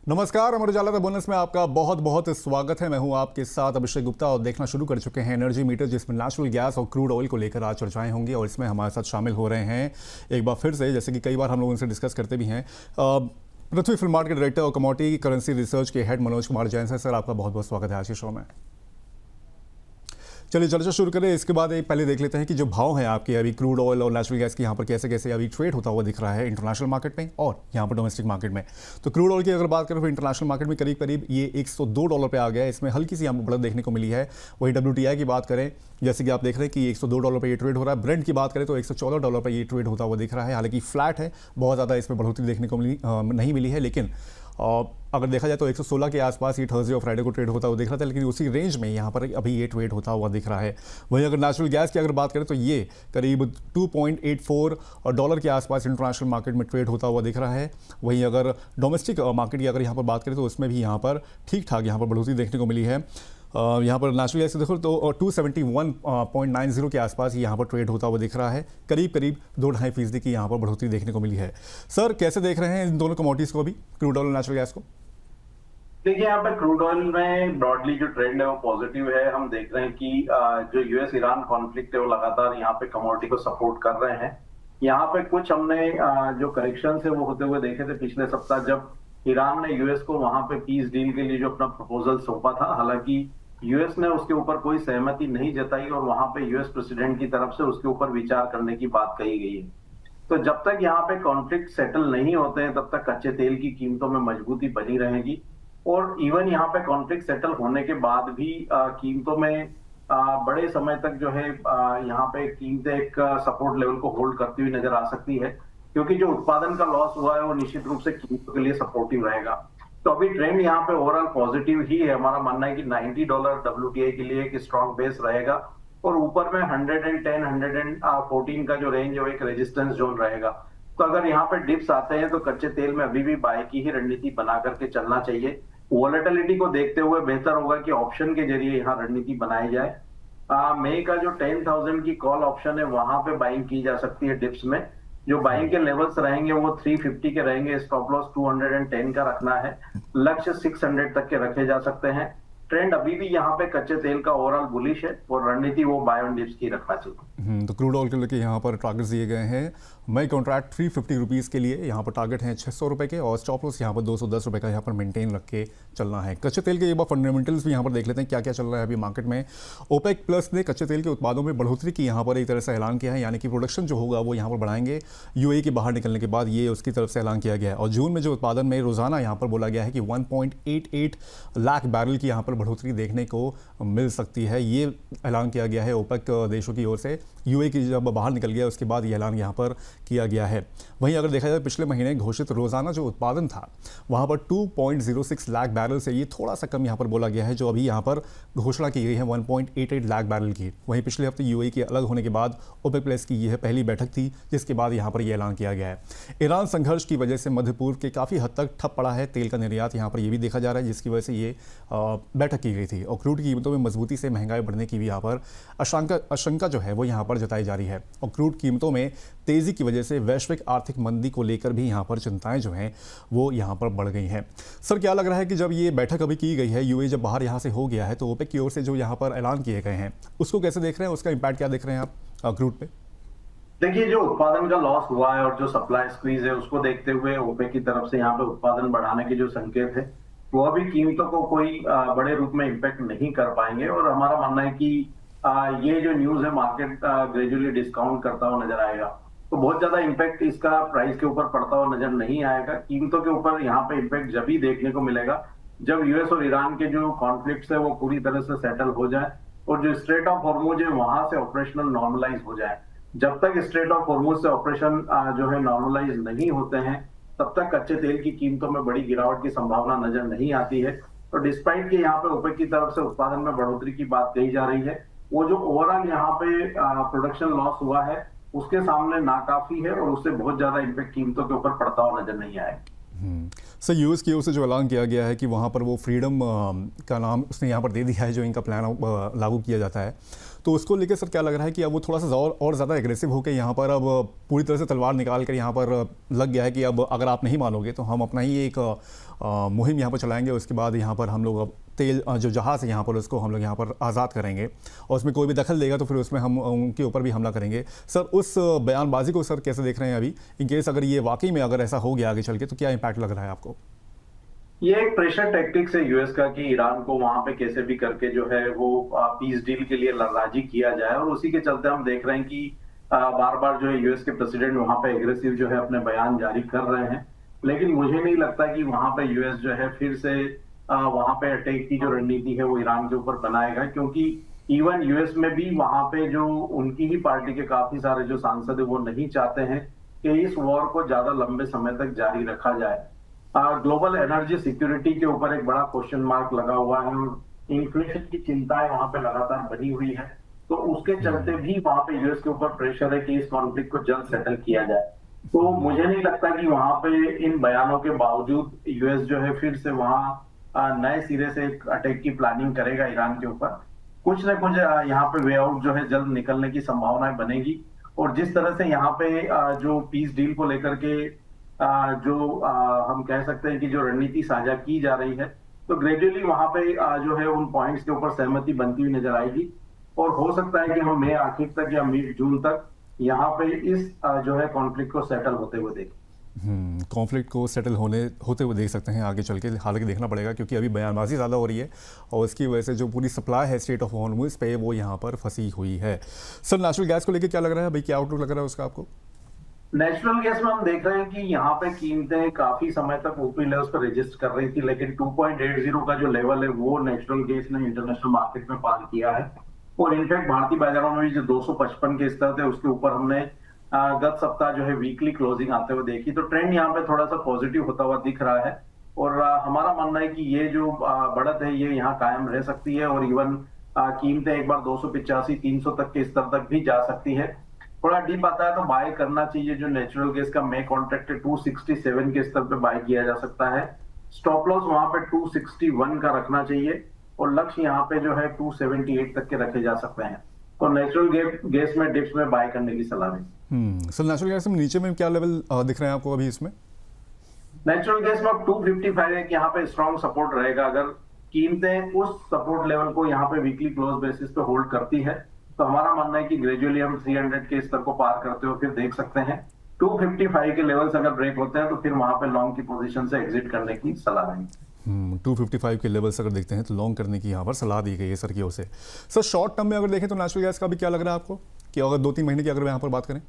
नमस्कार, Amar Ujala the bonus में आपका बहुत बहुत स्वागत है। मैं हूं आपके साथ अभिषेक गुप्ता और देखना शुरू कर चुके हैं एनर्जी मीटर, जिसमें नेचुरल गैस और क्रूड ऑयल को लेकर आज चर्चाएं होंगी। और इसमें हमारे साथ शामिल हो रहे हैं एक बार फिर से, जैसे कि कई बार हम लोग उनसे डिस्कस करते भी हैं, पृथ्वी फिल्मार्ट के डायरेक्टर और कमोडिटी करेंसी रिसर्च के हेड मनोज कुमार जैन सर, आपका बहुत बहुत स्वागत है आज के शो में। चलिए चर्चा शुरू करें। इसके बाद पहले देख लेते हैं कि जो भाव है आपके अभी क्रूड ऑयल और नेचुरल गैस की यहाँ पर कैसे कैसे अभी ट्रेड होता हुआ दिख रहा है इंटरनेशनल मार्केट में और यहाँ पर डोमेस्टिक मार्केट में। तो क्रूड ऑयल की अगर बात करें तो इंटरनेशनल मार्केट में करीब करीब ये $102 पे आ गया है। इसमें हल्की सी यहाँ पर बढ़त देखने को मिली है। वही WTI की बात करें, जैसे कि आप देख रहे हैं कि $102 पे ये ट्रेड हो रहा है। ब्रेंट की बात करें तो $114 पे ये ट्रेड होता हुआ दिख रहा है। हालांकि फ्लैट है, बहुत ज़्यादा इसमें बढ़ोतरी देखने को नहीं मिली है, लेकिन अगर देखा जाए तो 116 के आसपास ये थर्सडे और फ्राइडे को ट्रेड होता हुआ दिख रहा था, लेकिन उसी रेंज में यहाँ पर अभी ये ट्रेड होता हुआ दिख रहा है। वहीं अगर नेचुरल गैस की अगर बात करें तो ये करीब $2.84 के आसपास इंटरनेशनल मार्केट में ट्रेड होता हुआ दिख रहा है। वहीं अगर डोमेस्टिक मार्केट की अगर यहाँ पर बात करें तो उसमें भी यहाँ पर ठीक ठाक यहाँ पर बढ़ोतरी देखने को मिली है। यहाँ पर नेचुरल गैस देखो तो 271.90 के आसपास यहाँ पर ट्रेड होता हुआ दिख रहा है। करीब करीब 2-2.5% की यहाँ पर बढ़ोतरी देखने को मिली है। सर, कैसे देख रहे हैं इन दोनों कमोडिटीज को, अभी क्रूड ऑयल और नेचुरल गैस को? देखिए, यहाँ पे क्रूड ऑयल में ब्रॉडली जो ट्रेंड है वो पॉजिटिव है। हम देख रहे हैं कि जो यूएस ईरान कॉन्फ्लिक्ट है वो लगातार यहाँ पे कमोडिटी को सपोर्ट कर रहे हैं। यहाँ पे कुछ हमने जो करेक्शन है वो होते हुए देखे थे पिछले सप्ताह, जब ईरान ने यूएस को वहां पे पीस डील के लिए जो अपना प्रपोजल सौंपा था। हालांकि यूएस ने उसके ऊपर कोई सहमति नहीं जताई और वहां पे यूएस प्रेसिडेंट की तरफ से उसके ऊपर विचार करने की बात कही गई है। तो जब तक यहाँ पे कॉन्फ्लिक्ट सेटल नहीं होते हैं तब तक कच्चे तेल की कीमतों में मजबूती बनी रहेगी। और इवन यहाँ पे कॉन्फ्लिक्ट सेटल होने के बाद भी कीमतों में बड़े समय तक जो है यहाँ पे कीमतें एक सपोर्ट लेवल को होल्ड करती हुई नजर आ सकती है, क्योंकि जो उत्पादन का लॉस हुआ है वो निश्चित रूप से कीमतों के लिए सपोर्टिव रहेगा। तो अभी ट्रेंड यहाँ पे ओवरऑल पॉजिटिव ही है। हमारा मानना है कि $90 WTI के लिए एक स्ट्रॉन्ग बेस रहेगा और ऊपर में 110, 114 का जो रेंज है वो एक रेजिस्टेंस जोन रहेगा। तो अगर यहाँ पे डिप्स आते हैं तो कच्चे तेल में अभी भी बाय की ही रणनीति बना करके चलना चाहिए। वॉलेटिलिटी को देखते हुए बेहतर होगा कि ऑप्शन के जरिए यहाँ रणनीति बनाई जाए। मई का जो 10,000 की कॉल ऑप्शन है वहां पे बाइंग की जा सकती है डिप्स में। जो बाइंग के लेवल्स रहेंगे वो 350 के रहेंगे। स्टॉप लॉस 210 का रखना है। लक्ष्य 600 तक के रखे जा सकते हैं। ट्रेंड अभी भी यहाँ पे कच्चे तेल का ओवरऑल बुलिश है और रणनीति वो बाय ऑन डिप्स की रखना चाहिए। तो क्रूड ऑयल के लिए यहाँ पर टारगेट्स दिए गए हैं। मई कॉन्ट्रैक्ट 350 रुपीज़ के लिए यहाँ पर टारगेट हैं ₹600 के, और स्टॉप लॉस यहाँ पर ₹210 का यहाँ पर मेंटेन रख के चलना है। कच्चे तेल के एक बार फंडामेंटल्स भी यहाँ पर देख लेते हैं क्या क्या चल रहा है अभी मार्केट में। ओपेक प्लस ने कच्चे तेल के उत्पादों में बढ़ोतरी की यहाँ पर एक तरह से ऐलान किया है, यानी कि प्रोडक्शन जो होगा वो यहाँ पर बढ़ाएंगे। यूएई के बाहर निकलने के बाद ये उसकी तरफ से ऐलान किया गया है। और जून में जो उत्पादन में रोजाना यहाँ पर बोला गया है कि 1.88 लाख बैरल की यहाँ पर बढ़ोतरी देखने को मिल सकती है। ये ऐलान किया गया है ओपेक देशों की ओर से। यूएई की जब बाहर निकल गया उसके बाद ये ऐलान यहाँ पर किया गया है। वहीं अगर देखा जाए पिछले महीने घोषित रोजाना जो उत्पादन था वहाँ पर 2.06 लाख बैरल से ये थोड़ा सा कम यहाँ पर बोला गया है। जो अभी यहाँ पर घोषणा की गई है 1.88 लाख बैरल की। वहीं पिछले हफ्ते यूएई के अलग होने के बाद ओपेक प्लस की यह पहली बैठक थी, जिसके बाद यहाँ पर यह ऐलान किया गया है। ईरान संघर्ष की वजह से मध्य पूर्व के काफ़ी हद तक ठप पड़ा है तेल का निर्यात, यहाँ पर यह भी देखा जा रहा है, जिसकी वजह से ये बैठक की गई थी। और क्रूड की कीमतों में मजबूती से महंगाई बढ़ने की भी यहाँ पर आशंका जो है वो यहाँ पर जताई जा रही है। और क्रूड कीमतों में तेजी की वजह से वैश्विक आर्थिक मंदी को लेकर भी यहाँ पर चिंताएं जो हैं वो यहाँ पर बढ़ गई हैं। सर, क्या लग रहा है कि जब ये बैठक अभी की गई है, यूएई जब बाहर यहाँ से हो गया है, तो ओपेक की ओर से जो यहाँ पर ऐलान किए गए हैं उसको कैसे देख रहे हैं, उसका इम्पैक्ट क्या देख रहे हैं आप क्रूड पे? देखिए, जो उत्पादन का लॉस हुआ है और जो सप्लाई स्क्वीज है उसको देखते हुए ओपेक की तरफ से यहाँ पे उत्पादन बढ़ाने के जो संकेत है वो अभी कीमतों को कोई बड़े रूप में इम्पैक्ट नहीं कर पाएंगे। और हमारा मानना है कि ये जो न्यूज है मार्केट ग्रेजुअली डिस्काउंट करता हुआ नजर आएगा। तो बहुत ज्यादा इम्पैक्ट इसका प्राइस के ऊपर पड़ता हुआ नजर नहीं आएगा। कीमतों के ऊपर यहाँ पे इम्पैक्ट जब ही देखने को मिलेगा जब यूएस और ईरान के जो कॉन्फ्लिक्ट्स है वो पूरी तरह से सेटल हो जाए और जो स्ट्रेट ऑफ हॉर्मुज है वहां से ऑपरेशनल नॉर्मलाइज हो जाए। जब तक स्ट्रेट ऑफ हॉर्मुज से ऑपरेशन जो है नॉर्मलाइज नहीं होते हैं तब तक कच्चे तेल की कीमतों में बड़ी गिरावट की संभावना नजर नहीं आती है। तो डिस्पाइट के यहाँ पे ओपेक की तरफ से उत्पादन में बढ़ोतरी की बात कही जा रही है, वो जो ओवरऑल यहाँ पे प्रोडक्शन लॉस हुआ है उसके सामने नाकाफी है और उससे बहुत ज्यादा इम्पैक्ट कीमतों के ऊपर पड़ता हुआ नजर नहीं आएगा। सर यूएस की ओर से जो ऐलान किया गया है कि वहाँ पर वो फ्रीडम का नाम उसने यहाँ पर दे दिया है, जो इनका प्लान लागू किया जाता है, तो उसको लेकर सर क्या लग रहा है कि अब वो थोड़ा सा और ज़्यादा एग्रेसिव होकर यहाँ पर अब पूरी तरह से तलवार निकाल कर यहाँ पर लग गया है कि अब अगर आप नहीं मानोगे तो हम अपना ही एक मुहिम यहाँ पर चलाएंगे, उसके बाद यहाँ पर हम लोग अब तेल जो जहाज़ है यहाँ पर उसको हम लोग यहाँ पर आज़ाद करेंगे और उसमें कोई भी दखल देगा तो फिर उसमें हम उनके ऊपर भी हमला करेंगे। सर उस बयानबाजी को सर कैसे देख रहे हैं अभी, इन केस अगर ये वाकई में अगर ऐसा हो गया आगे चल के तो क्या इम्पैक्ट लग रहा है आपको? ये एक प्रेशर टैक्टिक्स है यूएस का कि ईरान को वहां पे कैसे भी करके जो है वो पीस डील के लिए राजी किया जाए, और उसी के चलते हम देख रहे हैं कि बार बार जो है यूएस के प्रेसिडेंट वहां पे एग्रेसिव जो है अपने बयान जारी कर रहे हैं। लेकिन मुझे नहीं लगता कि वहां पे यूएस जो है फिर से वहां पे अटैक की जो रणनीति है वो ईरान के ऊपर बनाएगा, क्योंकि इवन यूएस में भी वहां पे जो उनकी ही पार्टी के काफी सारे जो सांसद है वो नहीं चाहते हैं कि इस वॉर को ज्यादा लंबे समय तक जारी रखा जाए। ग्लोबल एनर्जी सिक्योरिटी के ऊपर एक बड़ा क्वेश्चन मार्क लगा हुआ है और इन्फ्लेशन की चिंताएं वहां पे लगातार बनी हुई है, तो उसके चलते भी वहां पे यूएस के ऊपर प्रेशर है कि इस कॉन्फ्लिक्ट को जल्द सेटल किया जाए। तो मुझे नहीं लगता कि वहां पे इन बयानों के बावजूद यूएस जो है फिर से वहां नए सिरे से एक अटैक की प्लानिंग करेगा ईरान के ऊपर। कुछ न कुछ यहाँ पे वे आउट जो है जल्द निकलने की संभावनाएं बनेगी, और जिस तरह से यहाँ पे जो पीस डील को लेकर के जो हम कह सकते हैं कि जो रणनीति साझा की जा रही है, तो ग्रेजुअली वहां पे जो है उन पॉइंट्स के ऊपर सहमति बनती हुई नजर आएगी, और हो सकता है कि हम मई आखिर तक या मिड जून तक यहाँ पे इस जो है कॉन्फ्लिक्ट को सेटल होते हुए देखें। कॉन्फ्लिक्ट को सेटल होते हुए देख सकते हैं आगे चल के, हालांकि देखना पड़ेगा क्योंकि अभी बयानबाजी ज़्यादा हो रही है और इसकी वजह से जो पूरी सप्लाई है स्टेट ऑफ हॉर्मुज़ पे वो यहाँ पर फंसी हुई है। सर नेचुरल गैस को लेकर क्या लग रहा है भाई, क्या आउटलुक लग रहा है उसका आपको? नेचुरल गैस में हम देख रहे हैं कि यहाँ पे कीमतें काफी समय तक ऊपरी लेवल्स पर रजिस्ट कर रही थी, लेकिन 2.80 का जो लेवल है वो नेचुरल गैस ने इंटरनेशनल मार्केट में पार किया है, और इनफैक्ट भारतीय बाजारों में भी जो 255 के स्तर थे उसके ऊपर हमने गत सप्ताह जो है वीकली क्लोजिंग आते हुए देखी, तो ट्रेंड यहाँ पे थोड़ा सा पॉजिटिव होता हुआ दिख रहा है, और हमारा मानना है कि ये जो बढ़त है ये यहाँ कायम रह सकती है, और इवन कीमतें एक बार 285-300 तक के स्तर तक भी जा सकती है। थोड़ा डीप आता है तो बाय करना चाहिए, जो नेचुरल गैस का मे कॉन्ट्रैक्ट है 267 के स्तर पे बाय किया जा सकता है। स्टॉप लॉस वहां पे 261 का रखना चाहिए, और लक्ष्य यहाँ पे जो है 278 तक के रखे जा सकते हैं। तो नेचुरल गैस में डिप्स में बाय करने की सलाह है। सर नेचुरल गैस में नीचे में क्या लेवल दिख रहे हैं आपको अभी इसमें? नेचुरल गैस में 255 है कि यहाँ पे स्ट्रॉन्ग सपोर्ट रहेगा। अगर कीमतें उस सपोर्ट लेवल को यहाँ पे वीकली क्लोज बेसिस पे होल्ड करती है तो हमारा मानना है कि ग्रेजुअली हम 300 के स्तर को पार करते हुए फिर देख सकते हैं। 255 के लेवल्स अगर ब्रेक होते हैं तो फिर वहां पे लॉन्ग की पोजीशन से एग्जिट करने की सलाह है। 255 के लेवल्स अगर देखते हैं तो लॉन्ग करने की यहाँ पर सलाह दी गई है सर की ओर से। सर शॉर्ट टर्म में अगर देखें तो नेचुरल गैस का भी क्या लग रहा है आपको कि अगर 2-3 महीने की अगर यहाँ पर बात करें?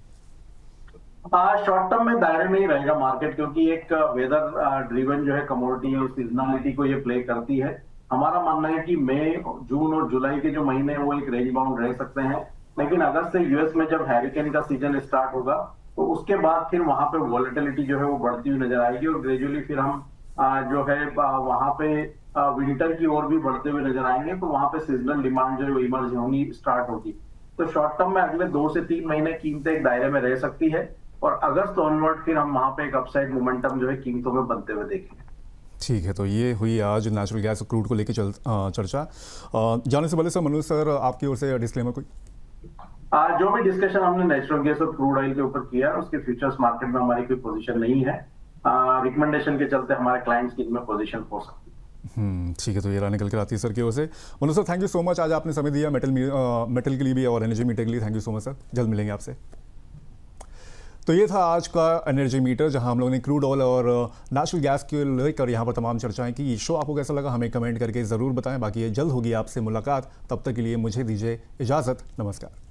शॉर्ट टर्म में दायरे में ही रहेगा मार्केट, क्योंकि एक वेदर ड्रिवन जो है कमोडिटी है, सीजनलिटी को ये प्ले करती है। हमारा मानना है कि मई, जून और जुलाई के जो महीने हैं वो एक रेंज बाउंड रह सकते हैं, लेकिन अगस्त से यूएस में जब हैरिकेन का सीजन स्टार्ट होगा तो उसके बाद फिर वहां पे वॉलेटिलिटी जो है वो बढ़ती हुई नजर आएगी, और ग्रेजुअली फिर हम जो है वहां पे विंटर की ओर भी बढ़ते हुए नजर आएंगे, तो वहां पे सीजनल डिमांड जो है इमर्ज होनी स्टार्ट होगी। तो शॉर्ट टर्म में अगले 2 से 3 महीने कीमतें एक दायरे में रह सकती है, और अगस्त ऑनवर्ड फिर हम वहां पे एक अपसाइड मोमेंटम जो है कीमतों में बनते हुए देखेंगे। ठीक है, तो ये हुई आज नेचुरल गैस क्रूड को लेकर चर्चा। जाने से पहले सर मनोज सर आपकी ओर से डिस्क्लेमर कोई? जो भी डिस्कशन हमने नेचुरल गैस और क्रूड ऑयल के ऊपर किया उसके फ्यूचर्स मार्केट में हमारी कोई पोजीशन नहीं है। रिकमेंडेशन के चलते हमारे क्लाइंट्स की इनमें पोजीशन हो सकती है। ठीक है, तो ये निकल कर आती है सर की ओर से। Manoj sir thank you so much, आज आपने समय दिया मेटल के लिए भी और एनर्जी मीटर के लिए। Thank you so much sir, जल्द मिलेंगे आपसे। तो ये था आज का एनर्जी मीटर, जहां हम लोगों ने क्रूड ऑयल और नेचुरल गैस के लेकर यहाँ पर तमाम चर्चाएं की। शो आपको कैसा लगा हमें कमेंट करके ज़रूर बताएं। बाकी ये जल्द होगी आपसे मुलाकात, तब तक के लिए मुझे दीजिए इजाज़त। नमस्कार।